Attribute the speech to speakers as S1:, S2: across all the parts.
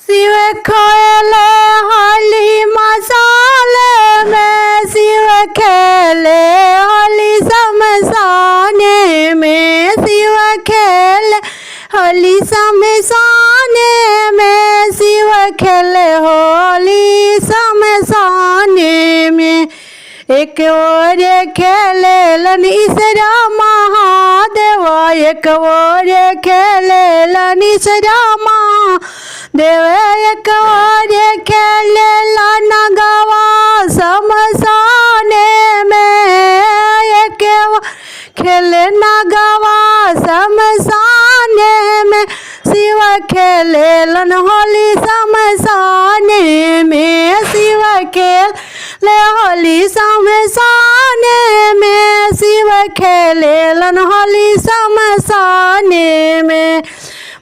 S1: शिव खेले होली मसाले में, शिव खेले होली शमशाने में, शिव खेले होली शमशाने में, शिव खेले होली शमशाने में। एक और खेले लनीसरा महादेव, एक और खेले लनीसरा महादेव, एक और खेले नगवा शमशाने में, एक खेले नगवा शमशाने में, शिव खेले लन होली शमशाने में, शिव खेले होली शमशाने में, शिव खेले लन होली शमशाने में।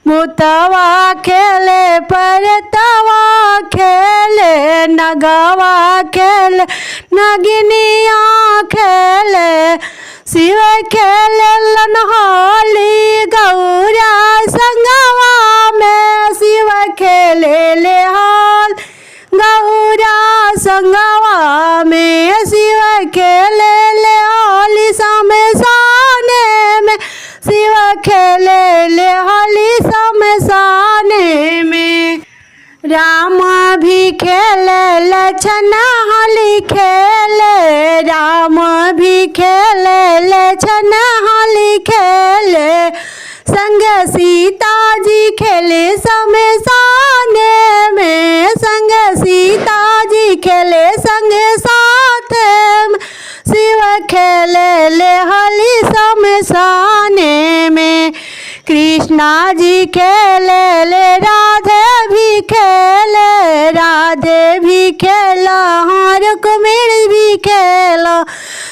S1: मुतवा खेले परतवा खेले, नगवा खेले नगिनिया खेले, शिव खेले लन होली गौरा संगवा में, शिव खेले ले हाल गौरा संगवा में, शिव खेले ले होली शमशाने में, शिव खेले ले होली शमशाने में। राम भी खेले लछन होली खेले, राम भी खेले लछन होली खेले, संग सीता जी खेले शमशाने में, संग सीता जी खेले संग साथ में, शिव खेले ले होली शमशाने में। कृष्णा जी खेले ले राधे भी खेले, राधे भी खेला हाँ रुक्मिणी भी खेला,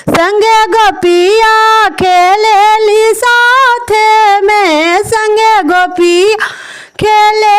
S1: संग गोपिया खेले ली साथ में, संग गोपिया खेले